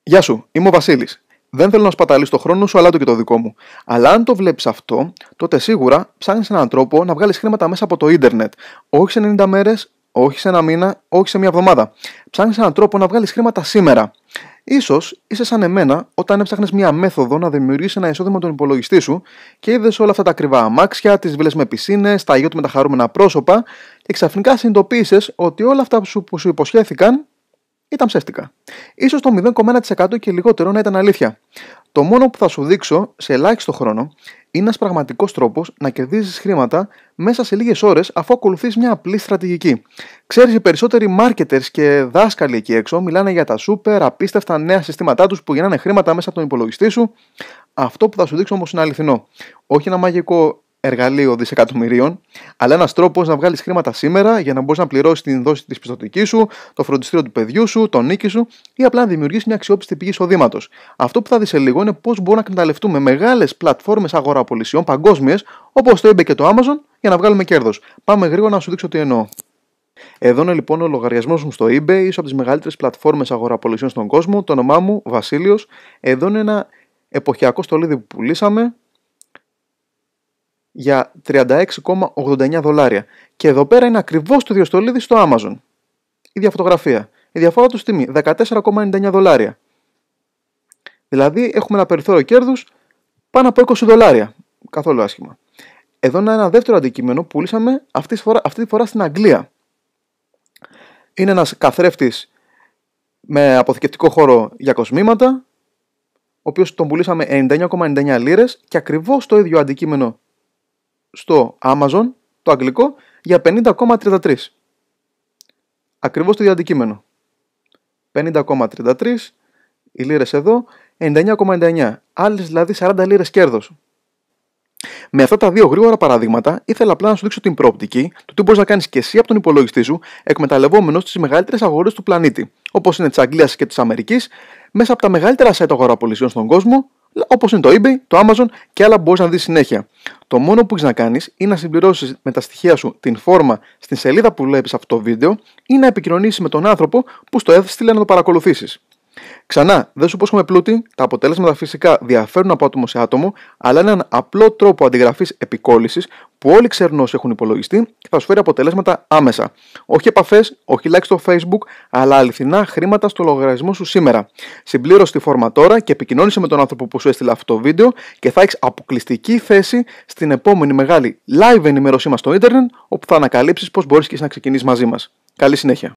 Γεια σου, είμαι ο Βασίλης. Δεν θέλω να σπαταλείς το χρόνο σου, αλλά και το δικό μου. Αλλά αν το βλέπεις αυτό, τότε σίγουρα ψάχνεις έναν τρόπο να βγάλεις χρήματα μέσα από το ίντερνετ. Όχι σε 90 μέρες, όχι σε ένα μήνα, όχι σε μια εβδομάδα. Ψάχνεις έναν τρόπο να βγάλεις χρήματα σήμερα. Ίσως είσαι σαν εμένα όταν έψαχνες μια μέθοδο να δημιουργήσεις ένα εισόδημα τον υπολογιστή σου και είδες όλα αυτά τα ακριβά αμάξια, τις βίλες με πισίνες, τα γιότ με τα χαρούμενα πρόσωπα και ξαφνικά συνειδητοποίησες ότι όλα αυτά που σου υποσχέθηκαν ήταν ψεύτικα. Ίσως το 0,1% και λιγότερο να ήταν αλήθεια. Το μόνο που θα σου δείξω σε ελάχιστο χρόνο είναι ένας πραγματικός τρόπος να κερδίζεις χρήματα μέσα σε λίγες ώρες αφού ακολουθείς μια απλή στρατηγική. Ξέρεις, οι περισσότεροι marketers και δάσκαλοι εκεί έξω μιλάνε για τα super απίστευτα νέα συστήματά τους που γεννάνε χρήματα μέσα από τον υπολογιστή σου. Αυτό που θα σου δείξω όμως είναι αληθινό. Όχι ένα μαγικό εργαλείο δισεκατομμυρίων, αλλά ένας τρόπος να βγάλεις χρήματα σήμερα για να μπορείς να πληρώσεις την δόση της πιστωτικής σου, το φροντιστήριο του παιδιού σου, τον νίκη σου ή απλά να δημιουργήσεις μια αξιόπιστη πηγή εισοδήματος. Αυτό που θα δεις σε λίγο είναι πώς μπορούμε να εκμεταλλευτούμε μεγάλες πλατφόρμες αγοραπολισιών παγκόσμιες όπως το eBay και το Amazon για να βγάλουμε κέρδος. Πάμε γρήγορα να σου δείξω τι εννοώ. Εδώ είναι λοιπόν ο λογαριασμός μου στο eBay, ίσω από τις μεγαλύτερες πλατφόρμες αγοραπολισιών στον κόσμο. Το όνομά μου Βασίλειος. Εδώ είναι ένα εποχιακό στολίδι που πουλήσαμε για $36,89. Και εδώ πέρα είναι ακριβώς το ίδιο στολίδι στο Amazon. Η ίδια φωτογραφία. Η διαφορά του τιμή $14,99. Δηλαδή έχουμε ένα περιθώριο κέρδους πάνω από $20. Καθόλου άσχημα. Εδώ είναι ένα δεύτερο αντικείμενο που πουλήσαμε αυτή τη φορά στην Αγγλία. Είναι ένας καθρέφτης με αποθηκευτικό χώρο για κοσμήματα, ο οποίος τον πουλήσαμε 99,99 λίρες και ακριβώς το ίδιο αντικείμενο στο Amazon, το αγγλικό, για 50,33. Ακριβώς το ίδιο αντικείμενο. 50,33, οι λίρες εδώ, 99,99. Άλλες δηλαδή 40 λίρες κέρδος. Με αυτά τα δύο γρήγορα παραδείγματα, ήθελα απλά να σου δείξω την προοπτική του τι μπορείς να κάνεις και εσύ από τον υπολογιστή σου, εκμεταλλευόμενος τις μεγαλύτερες αγορές του πλανήτη, όπως είναι της Αγγλίας και της Αμερικής, μέσα από τα μεγαλύτερα site αγοραπολισιών στον κόσμο, όπως είναι το eBay, το Amazon και άλλα που μπορείς να δεις συνέχεια. Το μόνο που έχεις να κάνεις είναι να συμπληρώσεις με τα στοιχεία σου την φόρμα στην σελίδα που βλέπεις αυτό το βίντεο ή να επικοινωνήσεις με τον άνθρωπο που στο έστειλε να το παρακολουθήσεις. Ξανά, δεν σου υπόσχομαι πλούτη, τα αποτελέσματα φυσικά διαφέρουν από άτομο σε άτομο, αλλά είναι έναν απλό τρόπο αντιγραφής επικόλλησης που όλοι ξέρουν όσοι έχουν υπολογιστή και θα σου φέρει αποτελέσματα άμεσα. Όχι επαφές, όχι like στο Facebook, αλλά αληθινά χρήματα στο λογαριασμό σου σήμερα. Συμπλήρωσε τη φόρμα τώρα και επικοινώνησε με τον άνθρωπο που σου έστειλε αυτό το βίντεο και θα έχεις αποκλειστική θέση στην επόμενη μεγάλη live ενημέρωσή μας στο ίντερνετ, όπου θα ανακαλύψεις πώς μπορείς και εσύ να ξεκινήσεις μαζί μας. Καλή συνέχεια.